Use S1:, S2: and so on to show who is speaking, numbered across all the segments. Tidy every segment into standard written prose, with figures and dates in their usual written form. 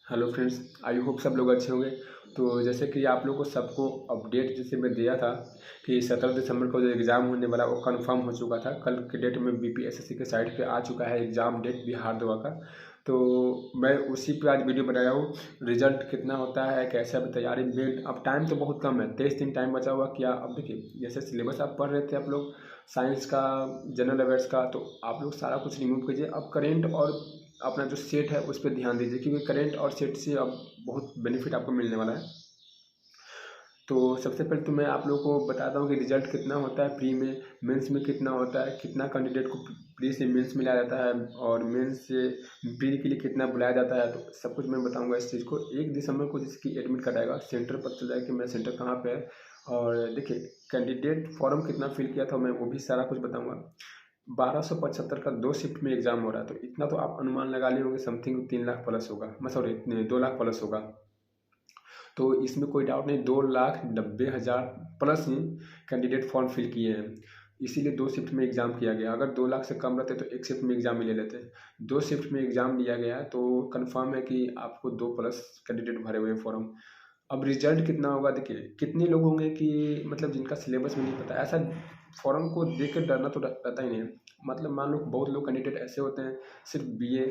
S1: Hello friends, I hope सब लोग अच्छे होंगे। तो जैसे कि आप लोग को सबको अपडेट जैसे मैं दिया था कि 17 दिसंबर को जो एग्ज़ाम होने वाला वो कंफर्म हो चुका था। कल के डेट में बीपीएसएससी के साइट पे आ चुका है एग्ज़ाम डेट बिहार दवा का। तो मैं उसी पे आज वीडियो बनाया हूँ। रिजल्ट कितना होता है, कैसे अभी तैयारी में, अब टाइम तो बहुत कम है, 23 दिन टाइम बचा हुआ। क्या अब देखिए, जैसे सिलेबस आप पढ़ रहे थे आप लोग साइंस का, जनरल अवेयर्स का, तो आप लोग सारा कुछ रिमूव कीजिए। अब करेंट और अपना जो सेट है उस पर ध्यान दीजिए, क्योंकि करंट और सेट से अब बहुत बेनिफिट आपको मिलने वाला है। तो सबसे पहले तो मैं आप लोगों को बताता हूँ कि रिजल्ट कितना होता है प्री में, मेंस में कितना होता है, कितना कैंडिडेट को प्री से मेंस में लाया जाता है, और मेंस से प्री के लिए कितना बुलाया जाता है। तो सब कुछ मैं बताऊंगा इस चीज़ को। 1 दिसंबर को जिसकी एडमिट कार्ड आएगा, सेंटर पता चल जाएगा कि मेरा सेंटर कहाँ पे है। और देखिए, कैंडिडेट फॉर्म कितना फिल किया था मैं वो भी सारा कुछ बताऊंगा। 1275 का 2 शिफ्ट में एग्जाम हो रहा है, तो इतना तो आप अनुमान लगा लिए होंगे, समथिंग 3 लाख प्लस होगा, मैं सॉरी 2 लाख प्लस होगा। तो इसमें कोई डाउट नहीं, 2,90,000 प्लस ही कैंडिडेट फॉर्म फिल किए हैं। इसीलिए 2 शिफ्ट में एग्ज़ाम किया गया। अगर 2 लाख से कम रहते तो 1 शिफ्ट में एग्ज़ाम ही ले लेते। 2 शिफ्ट में एग्ज़ाम लिया गया है, तो कंफर्म है कि आपको 2 प्लस कैंडिडेट भरे हुए हैं फॉर्म। अब रिजल्ट कितना होगा, देखिए कितने लोग होंगे कि मतलब जिनका सिलेबस में नहीं पता, ऐसा फॉर्म को देख कर डरना तो रहता ही नहीं है। मतलब मान लो बहुत लोग कैंडिडेट ऐसे होते हैं सिर्फ बीए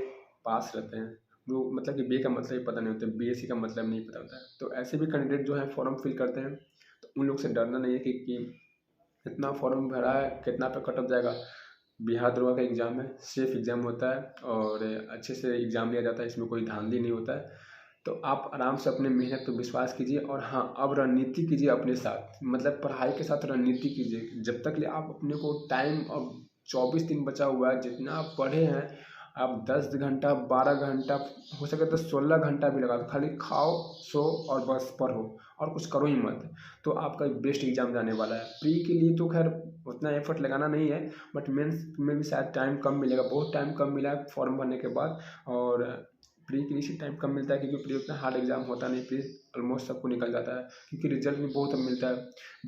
S1: पास रहते हैं, वो मतलब कि बीए का मतलब ही पता नहीं होता, बीएससी का मतलब नहीं पता होता है। तो ऐसे भी कैंडिडेट जो है फॉर्म फिल करते हैं, तो उन लोग से डरना नहीं है कि कितना फॉर्म भरा है, कितना पे कट ऑफ जाएगा। बिहार दरोगा का एग्ज़ाम है, सेफ एग्ज़ाम होता है और अच्छे से एग्ज़ाम लिया जाता है, इसमें कोई धांधली नहीं होता है। तो आप आराम से अपने मेहनत पर विश्वास कीजिए, और हाँ, अब रणनीति कीजिए अपने साथ, मतलब पढ़ाई के साथ रणनीति कीजिए। जब तक ले आप अपने को टाइम, अब 24 दिन बचा हुआ है, जितना आप पढ़े हैं आप 10 घंटा 12 घंटा, हो सके तो 16 घंटा भी लगा दो, खाली खाओ, सो और बस पढ़ो, और कुछ करो ही मत। तो आपका बेस्ट एग्जाम जाने वाला है। प्री के लिए तो खैर उतना एफर्ट लगाना नहीं है, बट मेंस में भी शायद टाइम कम मिलेगा, बहुत टाइम कम मिला है फॉर्म भरने के बाद। और प्री के लिए टाइम कम मिलता है क्योंकि प्री उतना हार्ड एग्जाम होता नहीं, प्री ऑलमोस्ट सबको निकल जाता है, क्योंकि रिजल्ट भी बहुत कम मिलता है।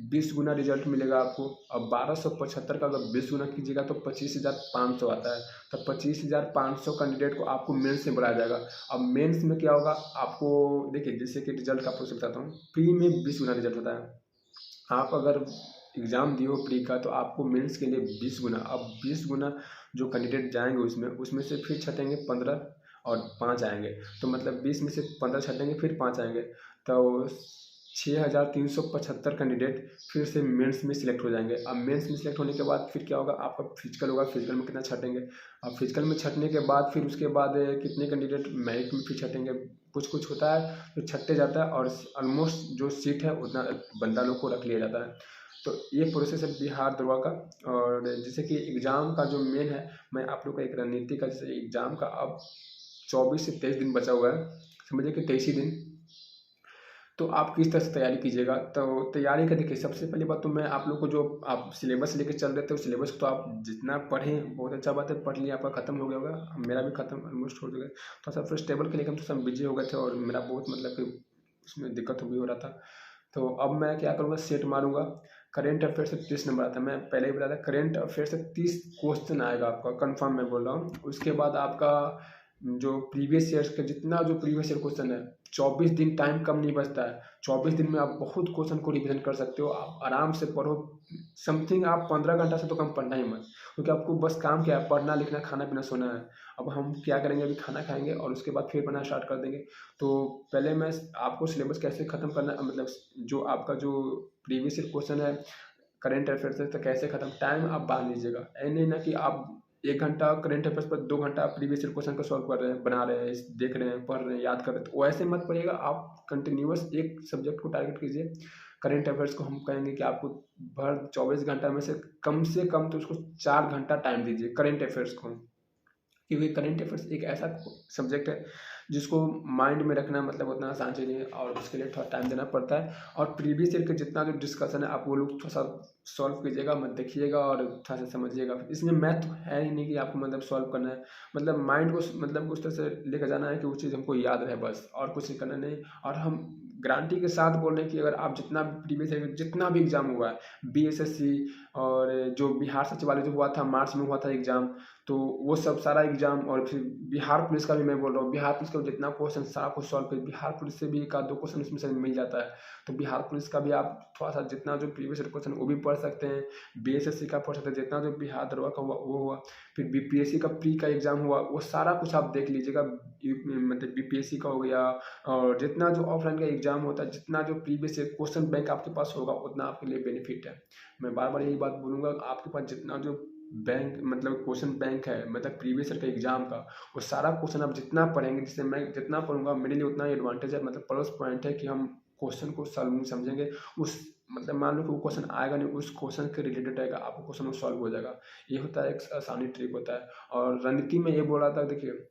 S1: 20 गुना रिजल्ट मिलेगा आपको। अब 1275 का अगर 20 गुना कीजिएगा तो 25,500 आता है। तो 25,500 कैंडिडेट को आपको मेंस में बुलाया जाएगा। अब मेंस में क्या होगा आपको, देखिए जैसे कि रिजल्ट का प्रोसेस बताता हूँ। प्री में 20 गुना रिजल्ट होता है, आप अगर एग्ज़ाम दिए हो प्री का, तो आपको मेंस के लिए 20 गुना। अब 20 गुना जो कैंडिडेट जाएंगे उसमें उसमें से फिर छटेंगे 15 और 5 आएंगे। तो मतलब 20 में से 15 छटेंगे, फिर 5 आएंगे। तो 6,375 कैंडिडेट फिर से मेंस में सिलेक्ट हो जाएंगे। अब मेंस में सिलेक्ट होने के बाद फिर क्या होगा, आपका फिजिकल होगा, फिजिकल में कितना छटेंगे। अब फिजिकल में छटने के बाद फिर उसके बाद कितने कैंडिडेट मेरिट में फिर छटेंगे। कुछ कुछ होता है जो छटते जाता है, और ऑलमोस्ट जो सीट है उतना बंदा लोग को रख लिया जाता है। तो ये प्रोसेस है बिहार दरोगा का। और जैसे कि एग्ज़ाम का जो मेन है, मैं आप लोग का एक रणनीति का, जैसे एग्ज़ाम का अब 24 से 23 दिन बचा हुआ है, समझिए कि 23 ही दिन। तो आप किस तरह से तैयारी कीजिएगा, तो तैयारी का देखिए, सबसे पहली बात तो मैं आप लोग को, जो आप सिलेबस लेके चल रहे थे उस सिलेबस को तो आप जितना पढ़ें बहुत अच्छा बात है, पढ़ लिया, आपका खत्म हो गया होगा, मेरा भी खत्म ऑलमोस्ट हो गया। तो सब फर्स्ट टेबल के लेकर हम तो सब बिजी हो गए थे, और मेरा बहुत मतलब कि उसमें दिक्कत भी हो रहा था। तो अब मैं क्या करूँगा, सेट मारूंगा। करेंट अफेयर से 30 नंबर आता है, मैं पहले ही बताया था, करेंट अफेयर से 30 क्वेश्चन आएगा आपका, कंफर्म मैं बोल रहा हूँ। उसके बाद आपका जो प्रीवियस ईयर्स का जितना जो प्रीवियस ईयर क्वेश्चन है, 24 दिन टाइम कम नहीं बचता है। 24 दिन में आप बहुत क्वेश्चन को रिविजन कर सकते हो, आप आराम से पढ़ो। समथिंग आप 15 घंटा से तो कम पढ़ना ही मत, क्योंकि आपको बस काम क्या है, पढ़ना लिखना खाना पीना सोना है। अब हम क्या करेंगे, अभी खाना खाएंगे और उसके बाद फिर पढ़ना स्टार्ट कर देंगे। तो पहले मैं आपको सिलेबस कैसे ख़त्म करना, मतलब जो आपका जो प्रीवियस ईयर क्वेश्चन है करेंट अफेयर से, तो कैसे ख़त्म, टाइम आप बांध लीजिएगा। ऐ नहीं ना कि आप 1 घंटा करेंट अफेयर्स पर 2 घंटा प्रीवियस ईयर क्वेश्चन को सॉल्व कर रहे हैं, बना रहे हैं, देख रहे हैं, पढ़ रहे हैं, याद कर रहे हैं, तो वैसे मत पढ़िएगा। आप कंटिन्यूअस एक सब्जेक्ट को टारगेट कीजिए। करेंट अफेयर्स को हम कहेंगे कि आपको भर 24 घंटा में से कम तो उसको 4 घंटा टाइम दीजिए करेंट अफेयर्स को, क्योंकि करेंट अफेयर्स एक ऐसा सब्जेक्ट है जिसको माइंड में रखना मतलब उतना आसान चीज़ नहीं है, और उसके लिए थोड़ा टाइम देना पड़ता है। और प्रीवियस ईयर के जितना जो डिस्कशन है आप वो लोग थोड़ा सा सॉल्व कीजिएगा, मत देखिएगा और थोड़ा सा समझिएगा। इसमें मैथ तो है ही नहीं कि आपको मतलब सॉल्व करना है, मतलब माइंड को मतलब उस तरह से लेकर जाना है कि वो चीज़ हमको याद रहे बस, और कुछ नहीं करना नहीं। और हम गारंटी के साथ बोल रहे हैं कि अगर आप जितना भी प्रीवियस ईयर जितना भी एग्जाम हुआ है, बीएसएससी और जो बिहार सचिवालय जो हुआ था मार्च में हुआ था एग्जाम, तो वो सब सारा एग्जाम, और फिर बिहार पुलिस का भी मैं बोल रहा हूँ, बिहार पुलिस सके जितना क्वेश्चन सारा कुछ सॉल्व करिए। बिहार पुलिस से भी एक आध दो क्वेश्चन उसमें से मिल जाता है, तो बिहार पुलिस का भी आप थोड़ा सा जितना जो प्रीवियस क्वेश्चन वो भी पढ़ सकते हैं, बीएसएससी का पढ़ सकते हैं, जितना जो बिहार दरोगा का हुआ वो हुआ, फिर बीपीएससी का प्री का एग्जाम हुआ, वो सारा कुछ आप देख लीजिएगा। मतलब बीपीएससी का हो गया, और जितना जो ऑफलाइन का एग्जाम होता है, जितना जो प्रीवियस क्वेश्चन बैंक आपके पास होगा उतना आपके लिए बेनिफिट है। मैं बार बार यही बात बोलूँगा, आपके पास जितना जो बैंक मतलब क्वेश्चन बैंक है, मतलब प्रीवियस ईयर का एग्जाम का, वो सारा क्वेश्चन आप जितना पढ़ेंगे, जिससे मैं जितना पढ़ूंगा मेरे लिए उतना ही एडवांटेज है, मतलब प्लस पॉइंट है कि हम क्वेश्चन को सॉल्व समझेंगे। उस मतलब मान लो कि वो क्वेश्चन आएगा नहीं, उस क्वेश्चन के रिलेटेड आएगा, आपको क्वेश्चन वो सॉल्व हो जाएगा। ये होता है, एक आसानी ट्रिक होता है। और रणनीति में ये बोल रहा था, देखिए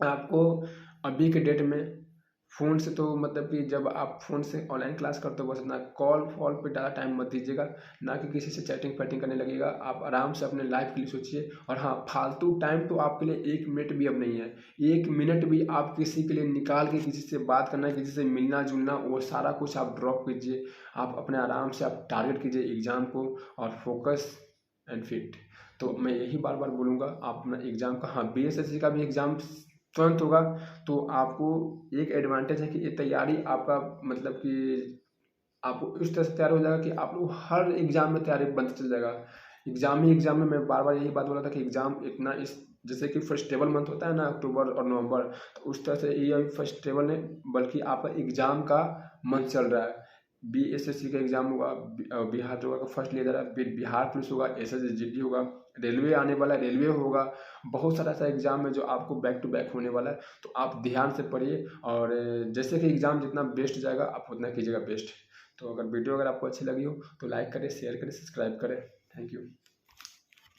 S1: आपको अभी के डेट में फ़ोन से तो मतलब कि जब आप फ़ोन से ऑनलाइन क्लास करते हो, बस ना कॉल वॉल पे ज़्यादा टाइम मत दीजिएगा, ना कि किसी से चैटिंग फैटिंग करने लगेगा। आप आराम से अपने लाइफ के लिए सोचिए। और हाँ, फालतू टाइम तो आपके लिए 1 मिनट भी अब नहीं है। 1 मिनट भी आप किसी के लिए निकाल के किसी से बात करना है, किसी से मिलना जुलना, वो सारा कुछ आप ड्रॉप कीजिए। आप अपने आराम से आप टारगेट कीजिए एग्ज़ाम को, और फोकस एंड फिट। तो मैं यही बार बार बोलूँगा, आप अपना एग्ज़ाम का, हाँ बीएसएससी का भी एग्ज़ाम तुरंत होगा, तो आपको एक एडवांटेज है कि ये तैयारी आपका मतलब कि आपको इस तरह से तैयार हो जाएगा कि आप लोग हर एग्जाम में तैयारी बनते चल जाएगा। एग्जाम ही एग्जाम में मैं बार बार यही बात बोला था कि एग्जाम इतना इस जैसे कि फेस्टिवल मंथ होता है ना, अक्टूबर और नवंबर, तो उस तरह से ये अभी फेस्टिवल नहीं बल्कि आपका एग्जाम का मंथ चल रहा है। बीएसएससी का एग्जाम होगा, बिहार जो होगा फर्स्ट लिया जा रहा है, फिर बिहार पुलिस होगा, एसएसजी होगा, रेलवे आने वाला है, रेलवे होगा। बहुत सारा ऐसा एग्जाम है जो आपको बैक टू बैक होने वाला है, तो आप ध्यान से पढ़िए। और जैसे कि एग्जाम जितना बेस्ट जाएगा आप उतना कीजिएगा बेस्ट। तो अगर वीडियो अगर आपको अच्छी लगी हो तो लाइक करें, शेयर करें, सब्सक्राइब करें। Thank you.